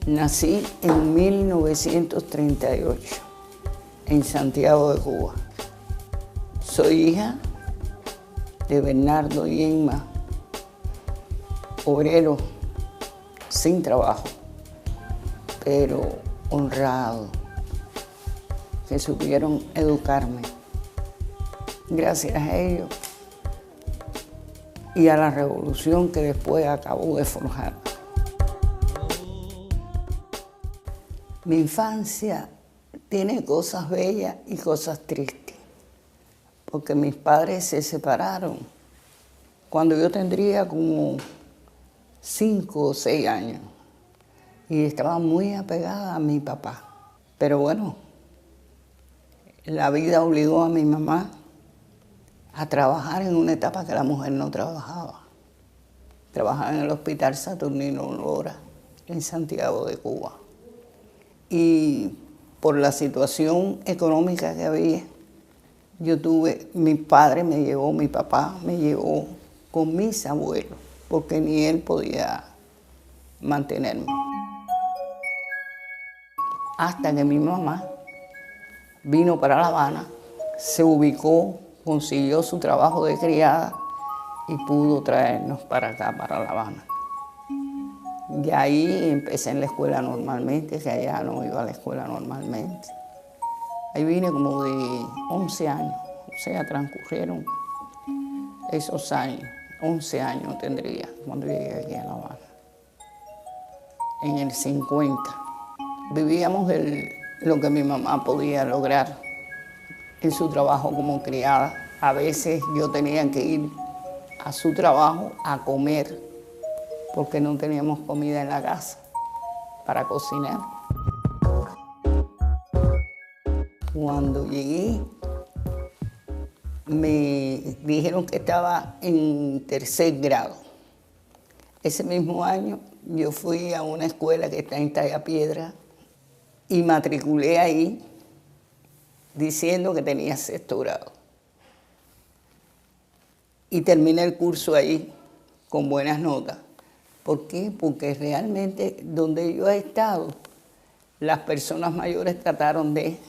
Nací en 1938, en Santiago de Cuba. Soy hija de Bernardo y Emma, obreros sin trabajo, pero honrados, que supieron educarme. Gracias a ellos y a la revolución que después acabó de forjar. Mi infancia tiene cosas bellas y cosas tristes, porque mis padres se separaron cuando yo tendría como 5 o 6 años y estaba muy apegada a mi papá. Pero bueno, la vida obligó a mi mamá a trabajar en una etapa que la mujer no trabajaba. Trabajaba en el Hospital Saturnino Lora, en Santiago de Cuba. Y por la situación económica que había, mi padre me llevó, mi papá me llevó con mis abuelos, porque ni él podía mantenerme. Hasta que mi mamá vino para La Habana, se ubicó, consiguió su trabajo de criada y pudo traernos para acá, para La Habana. Y ahí empecé en la escuela normalmente, que allá no iba a la escuela normalmente. Ahí vine como de 11 años, o sea, transcurrieron esos años, 11 años tendría cuando llegué aquí a La Habana. En el 50. Vivíamos lo que mi mamá podía lograr en su trabajo como criada. A veces yo tenía que ir a su trabajo a comer, porque no teníamos comida en la casa para cocinar. Cuando llegué, me dijeron que estaba en 3er grado. Ese mismo año yo fui a una escuela que está en Tallapiedra y matriculé ahí diciendo que tenía 6º grado. Y terminé el curso ahí con buenas notas. ¿Por qué? Porque realmente donde yo he estado, las personas mayores trataron de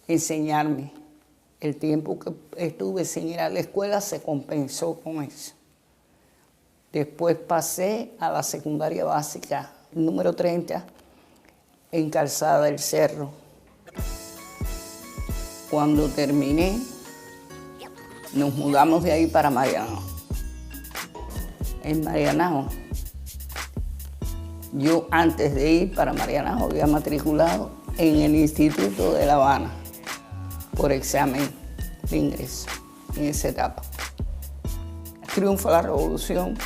enseñarme. El tiempo que estuve sin ir a la escuela se compensó con eso. Después pasé a la secundaria básica, número 30, en Calzada del Cerro. Cuando terminé, nos mudamos de ahí para Marianao. En Marianao, yo antes de ir para Marianao había matriculado en el Instituto de La Habana por examen de ingreso en esa etapa. Triunfa la revolución.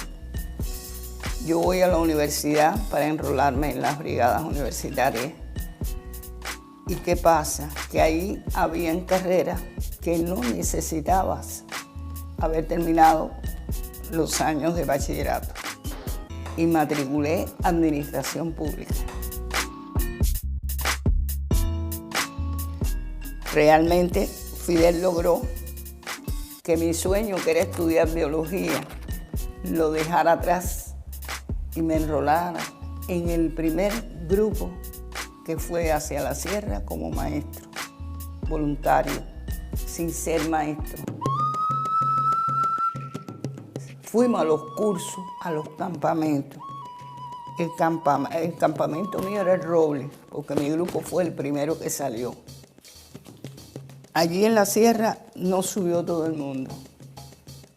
Yo voy a la universidad para enrolarme en las brigadas universitarias. ¿Y qué pasa? Que ahí habían carreras que no necesitabas haber terminado los años de bachillerato. Y matriculé Administración Pública. Realmente Fidel logró que mi sueño, que era estudiar biología, lo dejara atrás y me enrolara en el primer grupo que fue hacia la sierra como maestro, voluntario, sin ser maestro. Fuimos a los cursos, a los campamentos. El campamento mío era el Roble, porque mi grupo fue el primero que salió. Allí en la sierra no subió todo el mundo.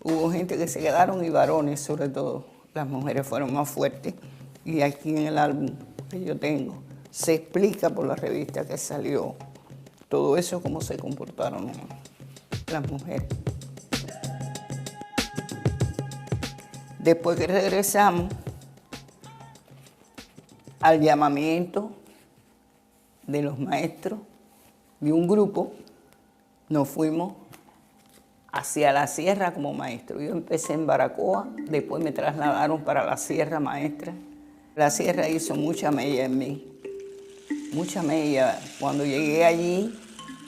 Hubo gente que se quedaron y varones sobre todo. Las mujeres fueron más fuertes. Y aquí en el álbum que yo tengo se explica por la revista que salió todo eso, cómo se comportaron las mujeres. Después que regresamos al llamamiento de los maestros de un grupo, nos fuimos hacia la sierra como maestro. Yo empecé en Baracoa, después me trasladaron para la Sierra Maestra. La sierra hizo mucha mella en mí, mucha mella. Cuando llegué allí,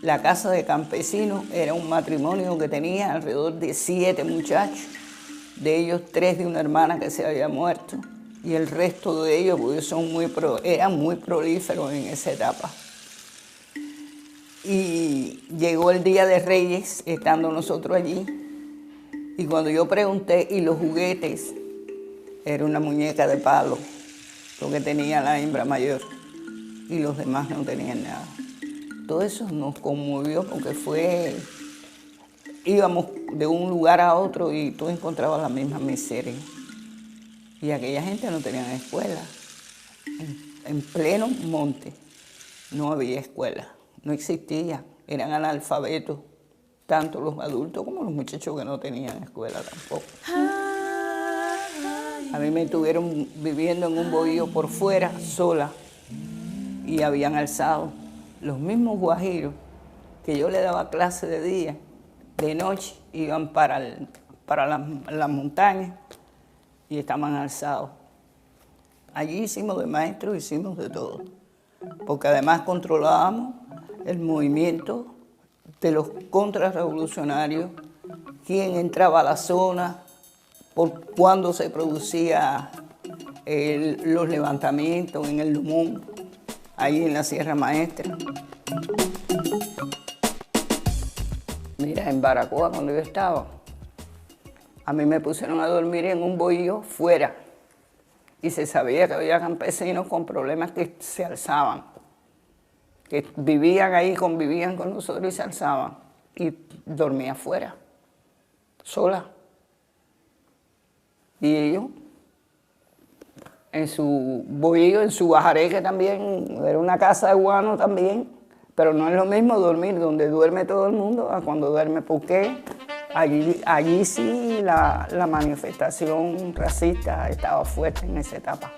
la casa de campesinos era un matrimonio que tenía alrededor de 7 muchachos, de ellos 3 de una hermana que se había muerto y el resto de ellos, porque eran muy prolíferos en esa etapa. Y llegó el Día de Reyes, estando nosotros allí, y cuando yo pregunté, ¿y los juguetes? Era una muñeca de palo, lo que tenía la hembra mayor, y los demás no tenían nada. Todo eso nos conmovió porque íbamos de un lugar a otro y tú encontrabas la misma miseria. Y aquella gente no tenía escuela. En pleno monte no había escuela, no existía, eran analfabetos, tanto los adultos como los muchachos que no tenían escuela tampoco. A mí me tuvieron viviendo en un bohío por fuera, sola, y habían alzado los mismos guajiros que yo le daba clase de día, de noche, iban para las montañas y estaban alzados. Allí hicimos de maestros, hicimos de todo, porque además controlábamos el movimiento de los contrarrevolucionarios, quién entraba a la zona, por cuándo se producía los levantamientos en el Lumón, ahí en la Sierra Maestra. Mira, en Baracoa, cuando yo estaba, a mí me pusieron a dormir en un bohío fuera y se sabía que había campesinos con problemas que se alzaban, que vivían ahí, convivían con nosotros y se alzaban, y dormía afuera, sola. Y ellos, en su bohío, en su bajareque también, era una casa de guano también, pero no es lo mismo dormir donde duerme todo el mundo a cuando duerme, porque allí sí la manifestación racista estaba fuerte en esa etapa.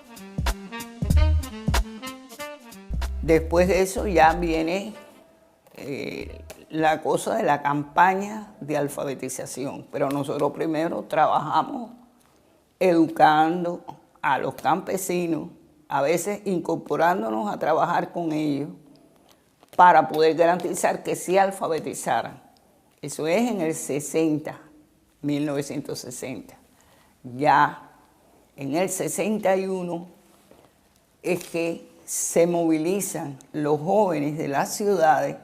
Después de eso ya viene la cosa de la campaña de alfabetización, pero nosotros primero trabajamos educando a los campesinos, a veces incorporándonos a trabajar con ellos para poder garantizar que se alfabetizaran. Eso es en el 1960. Ya en el 61 es que se movilizan los jóvenes de las ciudades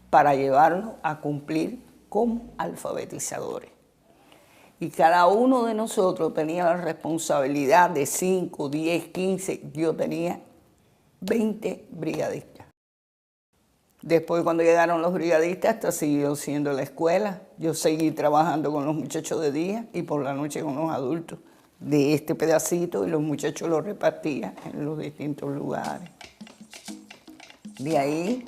para llevarlos a cumplir como alfabetizadores. Y cada uno de nosotros tenía la responsabilidad de 5, 10, 15, yo tenía 20 brigadistas. Después, cuando llegaron los brigadistas, esta siguió siendo la escuela. Yo seguí trabajando con los muchachos de día y por la noche con los adultos de este pedacito, y los muchachos los repartían en los distintos lugares. De ahí,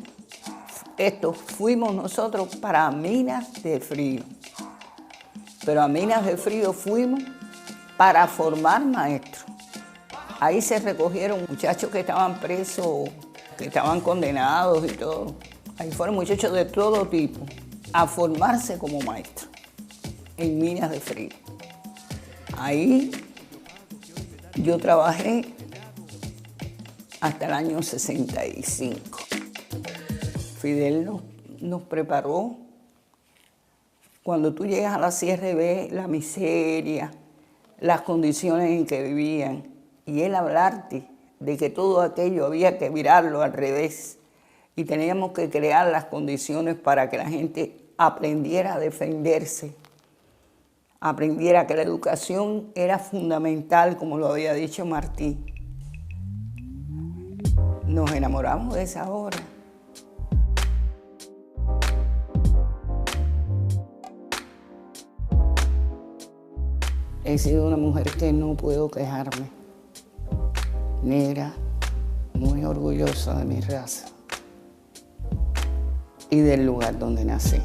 fuimos nosotros para Minas de Frío. Pero a Minas de Frío fuimos para formar maestros. Ahí se recogieron muchachos que estaban presos, que estaban condenados y todo. Ahí fueron muchachos de todo tipo a formarse como maestros en Minas de Frío. Ahí yo trabajé hasta el año 65. Fidel nos preparó. Cuando tú llegas a la sierra y ves la miseria, las condiciones en que vivían, y él hablarte de que todo aquello había que virarlo al revés y teníamos que crear las condiciones para que la gente aprendiera a defenderse, aprendiera que la educación era fundamental, como lo había dicho Martí. Nos enamoramos de esa obra. He sido una mujer que no puedo quejarme. Negra, muy orgullosa de mi raza y del lugar donde nací.